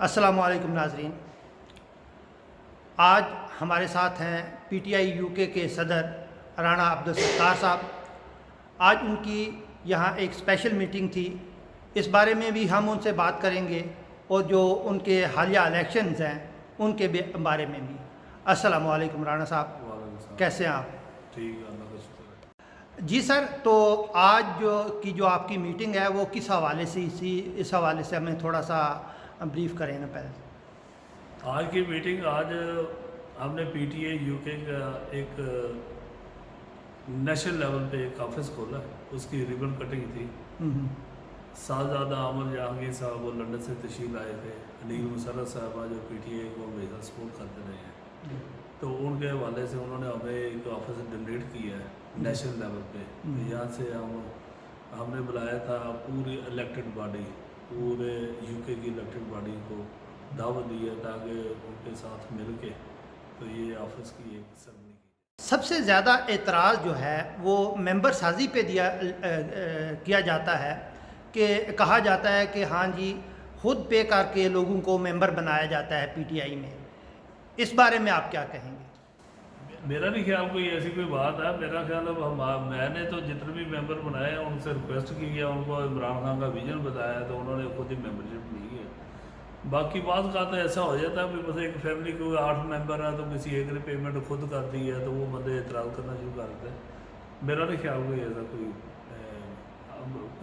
अस्सलाम वालेकुम नाजरीन। आज हमारे साथ हैं पीटीआई यूके के सदर राणा अब्दुल सत्तार साहब। आज उनकी यहाँ एक स्पेशल मीटिंग थी, इस बारे में भी हम उनसे बात करेंगे और जो उनके हालिया इलेक्शंस हैं उनके बारे में भी। अस्सलाम वालेकुम राणा साहब, कैसे हैं आप? ठीक है, अल्लाह का शुक्र है। जी सर, तो आज जो आपकी मीटिंग है वो किस हवाले से इस हवाले से हमें थोड़ा सा ब्रीफ करें ना पहले। आज की मीटिंग, आज हमने पीटीआई यूके का एक नेशनल लेवल पे एक ऑफिस खोला, उसकी रिबन कटिंग थी। साहबजादा अमर जहांगीर साहब वो लंदन से तशरीफ आए थे, अनील मुशर्रफ साहबा जो पीटीआई को हमेशा सपोर्ट करते रहे हैं, तो उनके हवाले से उन्होंने हमें एक ऑफिस डोनेट किया है नेशनल लेवल पे। यहाँ से हमने बुलाया था पूरी इलेक्टेड बॉडी, पूरे यूके की इलेक्टेड बॉडी को दावत दी है ताकि उनके साथ मिल के तो ये ऑफिस की एक सरमनी की। सबसे ज़्यादा एतराज़ जो है वो मेंबर साजी पे किया जाता है कि कहा जाता है कि हाँ जी खुद पे करके लोगों को मेंबर बनाया जाता है पीटीआई में। इस बारे में आप क्या कहेंगे? मेरा नहीं ख्याल कोई ऐसी कोई बात है। मेरा ख्याल है मैंने तो जितने भी मेंबर बनाए हैं उनसे रिक्वेस्ट की है, उनको इमरान खान का विजन बताया तो उन्होंने खुद ही मेंबरशिप ली है। बाकी बात का तो ऐसा हो जाता है कि बस एक फैमिली को 8 मेंबर है तो किसी एक ने पेमेंट खुद कर दी है तो वो बंदे एतराज़ करना शुरू कर देते हैं। मेरा नहीं ख्याल कोई ऐसा कोई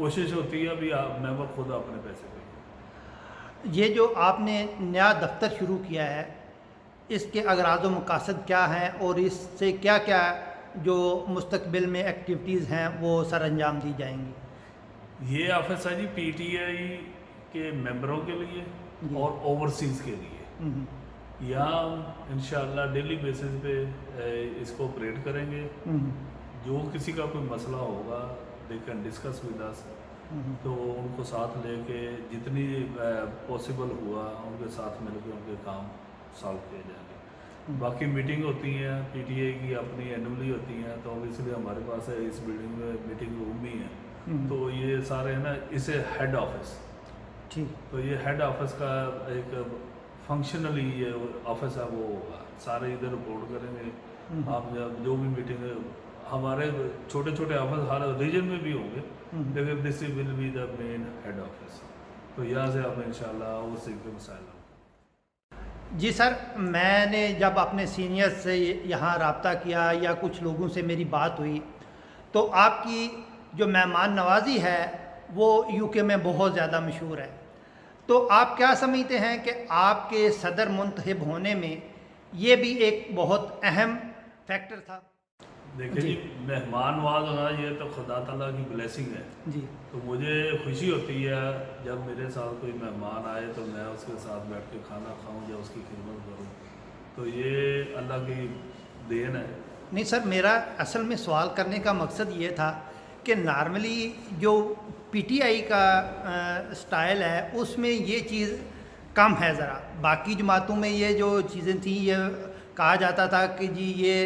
कोशिश होती है अभी मेंबर खुद अपने पैसे पे। ये जो आपने नया दफ्तर शुरू किया है, इसके अगराज़ व मकासद क्या हैं और इससे क्या क्या जो मुस्तकबिल में एक्टिविटीज़ हैं वो सर अंजाम दी जाएंगी? ये ऑफिस है जी पीटीआई के मेंबरों के लिए और ओवरसीज़ के लिए। यहाँ इंशाअल्लाह डेली बेसिस पे इसको ऑपरेट करेंगे। जो किसी का कोई मसला होगा they can discuss with us, तो उनको साथ लेके जितनी पॉसिबल हुआ उनके साथ मिलकर उनके काम सॉल्व किए जाएंगे। बाकी मीटिंग होती हैं पीटीआई की, अपनी एनुअली होती हैं, तो इसलिए हमारे पास है इस बिल्डिंग में मीटिंग रूम भी है। तो ये सारे है ना, इसे हेड ऑफिस, ठीक, तो ये हेड ऑफिस का एक फंक्शनली ये ऑफिस है, वो होगा सारे इधर रिपोर्ट करेंगे। आप जब जो भी मीटिंग हमारे छोटे छोटे ऑफिस हर रीजन में भी होंगे, लेकिन this will be the main head office. तो यहाँ से आप इंशाल्लाह वो सीख मसाइल। जी सर, मैंने जब अपने सीनियर से यहाँ रब्ता किया या कुछ लोगों से मेरी बात हुई तो आपकी जो मेहमान नवाजी है वो यूके में बहुत ज़्यादा मशहूर है। तो आप क्या समझते हैं कि आपके सदर मुंतखब होने में ये भी एक बहुत अहम फैक्टर था? देखिए जी, मेहमान नवाज होना ये तो खुदा ताला की ब्लेसिंग है जी। तो मुझे खुशी होती है जब मेरे साथ कोई मेहमान आए तो मैं उसके साथ बैठ के खाना खाऊं या उसकी खिदमत करूं, तो ये अल्लाह की देन है। नहीं सर, मेरा असल में सवाल करने का मकसद ये था कि नॉर्मली जो पीटीआई का स्टाइल है उसमें ये चीज़ कम है ज़रा। बाकी जमातों में ये जो चीज़ें थी ये कहा जाता था कि जी ये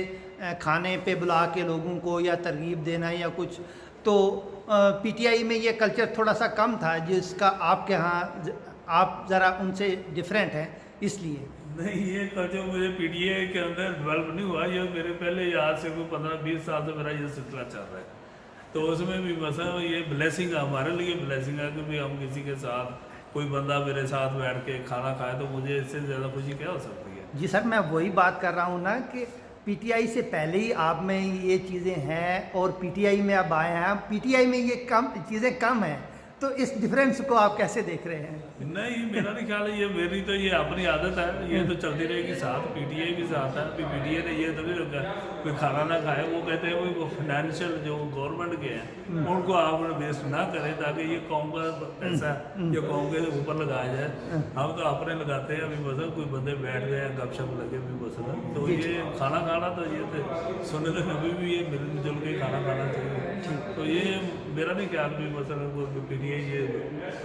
खाने पे बुला के लोगों को या तरगीब देना या कुछ, तो पीटीआई में ये कल्चर थोड़ा सा कम था जिसका आपके यहाँ आप ज़रा उनसे डिफरेंट हैं इसलिए। नहीं, ये कल्चर मुझे पीटीआई के अंदर डेवलप नहीं हुआ, ये मेरे पहले आज से कोई 15-20 साल से मेरा ये सिलसिला चल रहा है। तो उसमें भी मसला ये ब्लेसिंग है, हमारे लिए ब्लेसिंग है कि भाई हम किसी के साथ कोई बंदा मेरे साथ बैठ के खाना खाए तो मुझे इससे ज़्यादा खुशी क्या हो सकती है। जी सर, मैं वही बात कर रहा हूँ ना कि पीटीआई से पहले ही आप में ये चीज़ें हैं और पीटीआई में अब आए हैं, पीटीआई में ये कम चीज़ें कम हैं, तो इस डिफरेंस को आप कैसे देख रहे हैं? नहीं, मेरा नहीं ख्याल है, ये मेरी तो ये अपनी आदत है, ये तो चलती रहेगी साथ। पीटीआई भी साथ है, अभी पीटीआई ने ये तो नहीं रखा कोई खाना ना खाए। वो कहते हैं वो फाइनेंशियल जो गवर्नमेंट के हैं उनको आप वेस्ट ना करें ताकि ये कौम का पैसा जो कौम के ऊपर लगाया जाए। हम तो अपने लगाते हैं, अभी मसल कोई बंदे बैठ गए गपशप लगे भी मसला, तो ये खाना खाना तो ये तो सुनने तो कभी भी ये मिलजुल के खाना खाना चाहिए। तो ये मेरा नहीं ख्याल भी मसला पीटीआई ये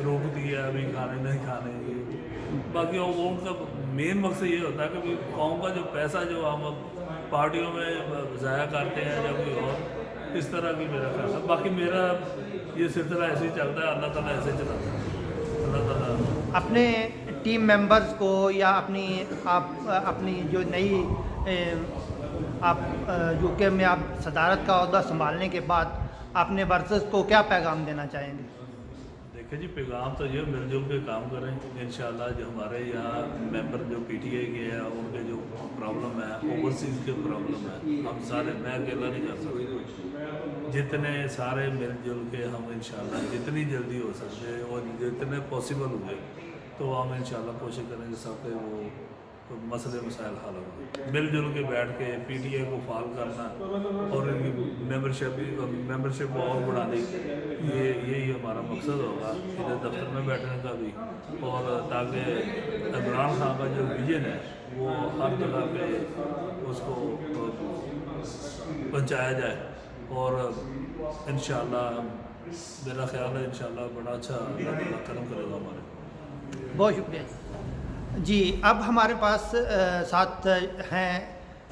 रोक दिया अभी खाने नहीं खाने। ये बाकी वो उनका मेन मकसद ये होता है कि कौम का जो पैसा जो हम पार्टियों में ज़ाया करते हैं या कोई और इस तरह की मेरा ख्याल है। बाकी मेरा ये सिलसिला ऐसे ही चलता है, अल्लाह ताला ऐसे चलाता है। अल्लाह ताला अपने टीम मेंबर्स को या अपनी जो नई आप यूके में आप सदारत का ओहदा संभालने के बाद अपने वर्कर्स को क्या पैगाम देना चाहेंगे? देखिए जी, पैगाम तो ये मिलजुल के काम करें इंशाल्लाह। जो हमारे यहाँ मेंबर जो पीटीआई के हैं उनके जो प्रॉब्लम है, ओवरसीज़ के प्रॉब्लम है, हम सारे, मैं अकेला नहीं कर सकता, जितने सारे मिलजुल के हम इंशाल्लाह जितनी जल्दी हो सकते और जितने पॉसिबल हुए तो हम इंशाल्लाह कोशिश करेंगे सबके वो मसले मसाइल हल होंगे। मिलजुल के बैठ के पीटीआई को फाल करना और इनकी मेंबरशिप को और बढ़ाने, यही हमारा मकसद होगा इधर दफ्तर में बैठने का भी, और ताकि इमरान खान का जो विजन है वो हर जगह पे उसको पहुँचाया जाए। और इंशाल्लाह मेरा ख्याल है इंशाल्लाह बड़ा अच्छा अल्लाह करम करेगा हमारे। बहुत शुक्रिया जी। अब हमारे पास साथ हैं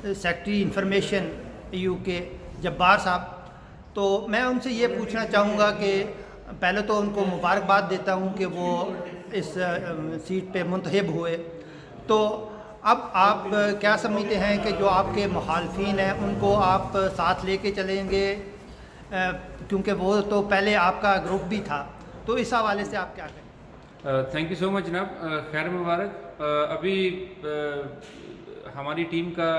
सेक्रेटरी इंफॉर्मेशन यूके जब्बार साहब। तो मैं उनसे ये पूछना चाहूँगा कि पहले तो उनको मुबारकबाद देता हूँ कि वो इस सीट पे मुंतखब हुए। तो अब आप क्या समझते हैं कि जो आपके मुखालफिन हैं उनको आप साथ लेके चलेंगे, क्योंकि वो तो पहले आपका ग्रुप भी था, तो इस हवाले से आप क्या कहें? थैंक यू सो मच जनाब, खैर मुबारक। अभी हमारी टीम का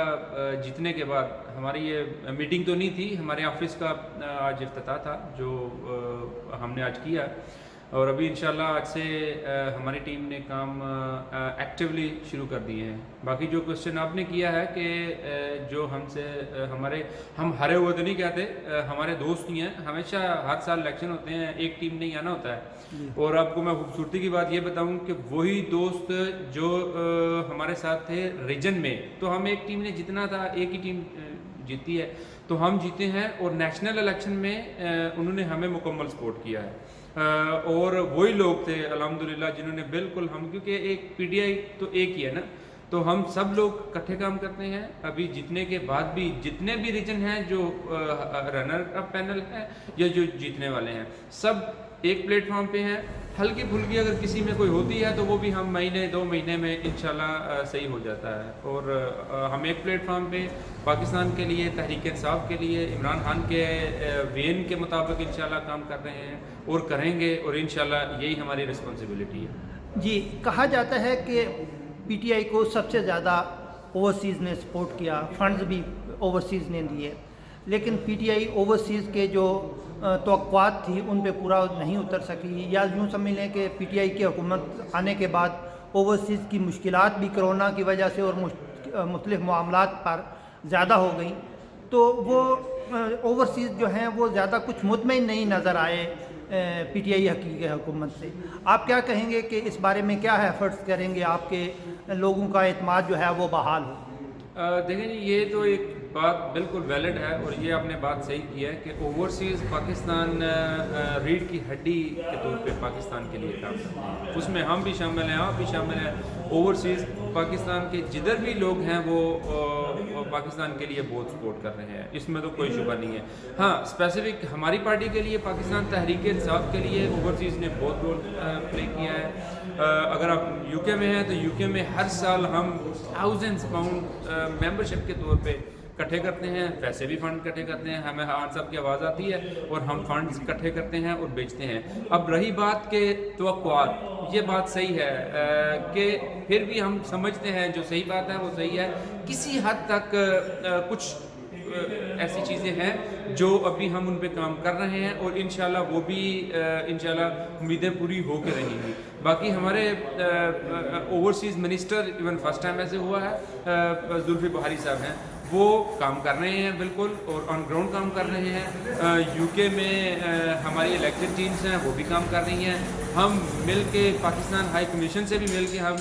जीतने के बाद हमारी ये मीटिंग तो नहीं थी, हमारे ऑफिस का आज इफ्तिताह था जो हमने आज किया, और अभी इंशाल्लाह आज से हमारी टीम ने काम एक्टिवली शुरू कर दिए हैं। बाकी जो क्वेश्चन आपने किया है कि जो हमसे हम हारे हुए तो नहीं कहते, हमारे दोस्त ही हैं, हमेशा हर साल इलेक्शन होते हैं, एक टीम नहीं आना होता है। और आपको मैं खूबसूरती की बात ये बताऊं कि वही दोस्त जो हमारे साथ थे रीजन में, तो हम एक टीम ने जितना था, एक ही टीम जीती है, तो हम जीते हैं। और नेशनल इलेक्शन में उन्होंने हमें मुकम्मल सपोर्ट किया है, और वही लोग थे अल्हम्दुलिल्लाह जिन्होंने बिल्कुल, हम क्योंकि एक पीटीआई तो एक ही है ना, तो हम सब लोग इकट्ठे काम करते हैं। अभी जीतने के बाद भी जितने भी रीजन हैं जो रनर अप पैनल है या जो जीतने वाले हैं, सब एक प्लेटफॉर्म पे हैं। हल्की फुल्की अगर किसी में कोई होती है तो वो भी हम महीने 2 महीने में इंशाल्लाह सही हो जाता है। और हम एक प्लेटफॉर्म पे पाकिस्तान के लिए, तहरीक इंसाफ के लिए, इमरान खान के वेन के मुताबिक इंशाल्लाह काम कर रहे हैं और करेंगे, और इंशाल्लाह यही हमारी रिस्पॉन्सिबिलिटी है। जी, कहा जाता है कि पीटीआई को सबसे ज़्यादा ओवरसीज़ ने सपोर्ट किया, फंड्स भी ओवरसीज़ ने दिए, लेकिन पीटीआई ओवरसीज़ के जो तवक्कुआत थी उन पे पूरा नहीं उतर सकी, या यूँ समझ लें कि पीटीआई की हुकूमत आने के बाद ओवरसीज़ की मुश्किलात भी कोरोना की वजह से और मुख्तलिफ मामलात पर ज़्यादा हो गई, तो वो ओवरसीज़ जो हैं वो ज़्यादा कुछ मुतमईन नहीं नज़र आए पीटीआई हकीकी हुकूमत से। आप क्या कहेंगे कि इस बारे में क्या एफर्ट्स करेंगे आपके लोगों का एतमाद जो है वो बहाल हो? देखें जी, ये तो एक बात बिल्कुल वैलिड है, और ये आपने बात सही की है कि ओवरसीज़ पाकिस्तान रीढ़ की हड्डी के तौर पे पाकिस्तान के लिए काम करते हैं, उसमें हम भी शामिल हैं, आप भी शामिल हैं। ओवरसीज़ पाकिस्तान के जिधर भी लोग हैं वो पाकिस्तान के लिए बहुत सपोर्ट कर रहे हैं, इसमें तो कोई शुबा नहीं है। हाँ, स्पेसिफिक हमारी पार्टी के लिए, पाकिस्तान तहरीक इंसाफ के लिए ओवरसीज़ ने बहुत रोल प्ले किया है। अगर आप यूके में हैं तो यूके में हर साल हम थाउजेंड्स पाउंड मेंबरशिप के तौर पे इकट्ठे करते हैं, पैसे भी फंड इकट्ठे करते हैं, हमें हाँ सब की आवाज़ आती है और हम फंड्स इकट्ठे करते हैं और बेचते हैं। अब रही बात के तवक्कुआत, ये बात सही है कि फिर भी हम समझते हैं जो सही बात है वो सही है। किसी हद तक कुछ ऐसी चीज़ें हैं जो अभी हम उन पे काम कर रहे हैं, और इंशाल्लाह वो भी इंशाल्लाह उम्मीदें पूरी हो के रहेंगी। बाकी हमारे overseas minister even first time ऐसे हुआ है, जुल्फी बुखारी साहब हैं, वो काम कर रहे हैं बिल्कुल, और ऑन ग्राउंड काम कर रहे हैं। यूके में हमारी इलेक्टेड टीम्स हैं वो भी काम कर रही हैं। हम मिल के पाकिस्तान हाई कमीशन से भी मिल के हम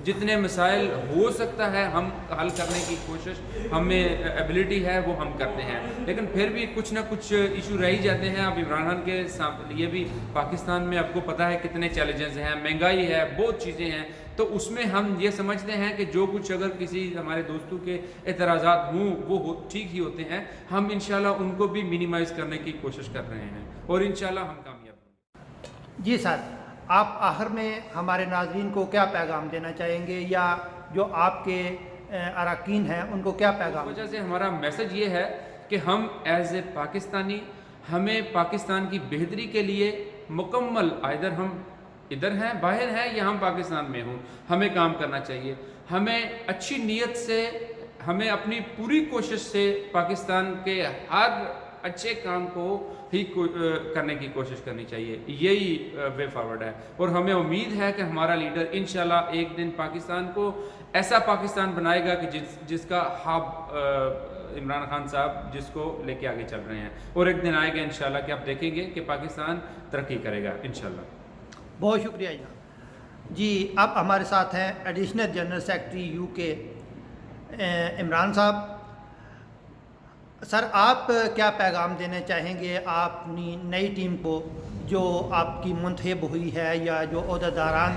जितने मसाइल हो सकता है हम हल करने की कोशिश, हमें एबिलिटी है वो हम करते हैं, लेकिन फिर भी कुछ ना कुछ इशू रह ही जाते हैं। अब इमरान खान के लिए भी पाकिस्तान में आपको पता है कितने चैलेंजेस हैं, महंगाई है, बहुत चीज़ें हैं, तो उसमें हम ये समझते हैं कि जो कुछ अगर किसी हमारे दोस्तों के एतराज़ात हों वो ठीक ही होते हैं, हम इंशाल्लाह उनको भी मिनिमाइज़ करने की कोशिश कर रहे हैं और इंशाल्लाह हम कामयाब होंगे। जी सर, آپ آخر میں ہمارے ناظرین کو کیا پیغام دینا چاہیں گے، یا جو آپ کے اراکین ہیں ان کو کیا پیغام؟ اس وجہ سے ہمارا میسج یہ ہے کہ ہم ایز اے پاکستانی، ہمیں پاکستان کی بہتری کے لیے مکمل، ادھر ہم ادھر ہیں، باہر ہیں، یا ہم پاکستان میں ہوں، ہمیں کام کرنا چاہیے. ہمیں اچھی نیت سے، ہمیں اپنی پوری کوشش سے پاکستان کے ہر اچھے کام کو ہی کرنے کی کوشش کرنی چاہیے. یہی وے فارورڈ ہے، اور ہمیں امید ہے کہ ہمارا لیڈر انشاءاللہ ایک دن پاکستان کو ایسا پاکستان بنائے گا کہ جس کا ہب عمران خان صاحب جس کو لے کے آگے چل رہے ہیں، اور ایک دن آئے گا انشاءاللہ کہ آپ دیکھیں گے کہ پاکستان ترقی کرے گا انشاءاللہ. بہت شکریہ جناب. جی اب ہمارے ساتھ ہیں ایڈیشنل جنرل سیکرٹری یو کے عمران صاحب. سر آپ کیا پیغام دینا چاہیں گے اپنی نئی ٹیم کو جو آپ کی منتخب ہوئی ہے، یا جو عہدیداران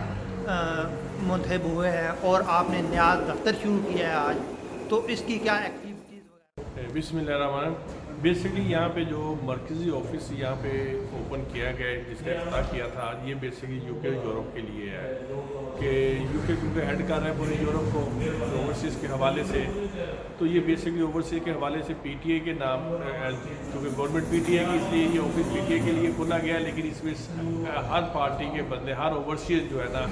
منتخب ہوئے ہیں اور آپ نے نیا دفتر شروع کیا ہے آج، تو اس کی کیا ایکٹیویٹیز وغیرہ؟ بسم اللہ الرحمن الرحیم. بیسکلی یہاں پہ جو مرکزی آفس یہاں پہ اوپن کیا گیا ہے، جس کا افتتاح کیا تھا، یہ بیسکلی یو کے یورپ کے لیے ہے کہ یو کے کیونکہ ہیڈ کر رہا ہے پورے یورپ کو اوورسیز کے حوالے سے. تو یہ بیسکلی اوورسیز کے حوالے سے پی ٹی اے کے نام، کیونکہ گورنمنٹ پی ٹی اے کی، اس لیے یہ آفس پی ٹی اے کے لیے کھولا گیا ہے. لیکن اس میں ہر پارٹی کے بندے، ہر اوورسیز جو ہے نا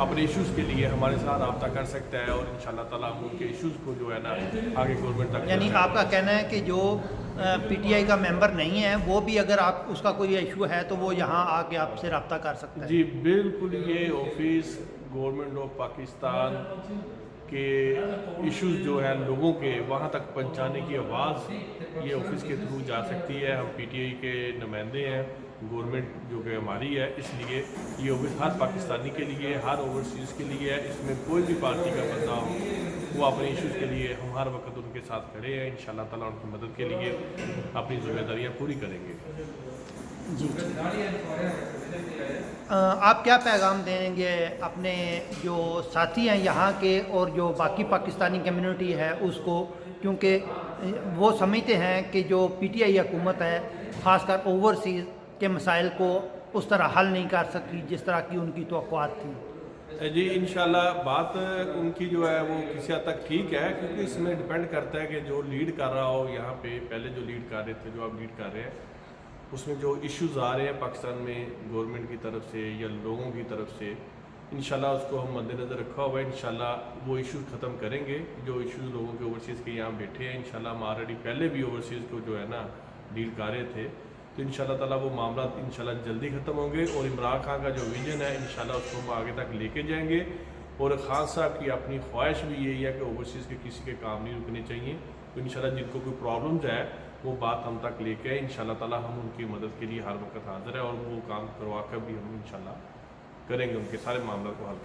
اپنے ایشوز کے لیے ہمارے ساتھ رابطہ کر سکتا ہے، اور انشاءاللہ تعالیٰ ہم ان کے ایشوز کو جو ہے نا آگے گورنمنٹ تک. یعنی آپ کا کہنا ہے کہ جو پی ٹی آئی کا ممبر نہیں ہے وہ بھی اگر آپ اس کا کوئی ایشو ہے تو وہ یہاں آ کے آپ سے رابطہ کر سکتا ہے؟ جی بالکل. یہ آفس گورنمنٹ آف پاکستان کے ایشوز جو ہیں لوگوں کے وہاں تک پہنچانے کی آواز یہ آفس کے تھرو جا سکتی ہے. ہم پی ٹی آئی کے نمائندے ہیں، گورنمنٹ جو کہ ہماری ہے، اس لیے یہ آفس ہر پاکستانی کے لیے، ہر اوورسیز کے لیے ہے. اس میں کوئی بھی پارٹی کا بندہ ہو، وہ اپنے ایشوز کے لیے ہم ہر وقت ان کے ساتھ کھڑے ہیں. انشاءاللہ تعالیٰ ان کی مدد کے لیے اپنی ذمہ داریاں پوری کریں گے. جی آپ کیا پیغام دیں گے اپنے جو ساتھی ہیں یہاں کے اور جو باقی پاکستانی کمیونٹی ہے اس کو، کیونکہ وہ سمجھتے ہیں کہ جو پی ٹی آئی حکومت ہے خاص کر اوورسیز کے مسائل کو اس طرح حل نہیں کر سکی جس طرح کی ان کی توقعات تھیں؟ جی انشاءاللہ بات ان کی جو ہے وہ کسی حد تک ٹھیک ہے، کیونکہ اس میں ڈیپینڈ کرتا ہے کہ جو لیڈ کر رہا ہو یہاں پہ، پہلے جو لیڈ کر رہے تھے، جو آپ لیڈ کر رہے ہیں، اس میں جو ایشوز آ رہے ہیں پاکستان میں گورنمنٹ کی طرف سے یا لوگوں کی طرف سے، انشاءاللہ اس کو ہم مد نظر رکھا ہوا ہے. انشاءاللہ وہ ایشوز ختم کریں گے جو ایشوز لوگوں کے اوورسیز کے یہاں بیٹھے ہیں. انشاءاللہ ہم آلریڈی پہلے بھی اوورسیز کو جو ہے نا ڈیل کر رہے تھے، تو انشاءاللہ تعالیٰ وہ معاملات انشاءاللہ جلدی ختم ہوں گے. اور عمران خان کا جو ویژن ہے انشاءاللہ اس کو ہم آگے تک لے کے جائیں گے. اور خان صاحب کی اپنی خواہش بھی یہی ہے کہ اوورسیز کے کسی کے کام نہیں رکنے چاہیے. تو انشاءاللہ جن کو کوئی پرابلمز ہے وہ بات ہم تک لے کے آئے. انشاءاللہ تعالیٰ ہم ان کی مدد کے لیے ہر وقت حاضر ہیں، اور وہ کام کروا کر بھی ہم انشاءاللہ کریں گے، ان کے سارے معاملات کو حل کریں گے.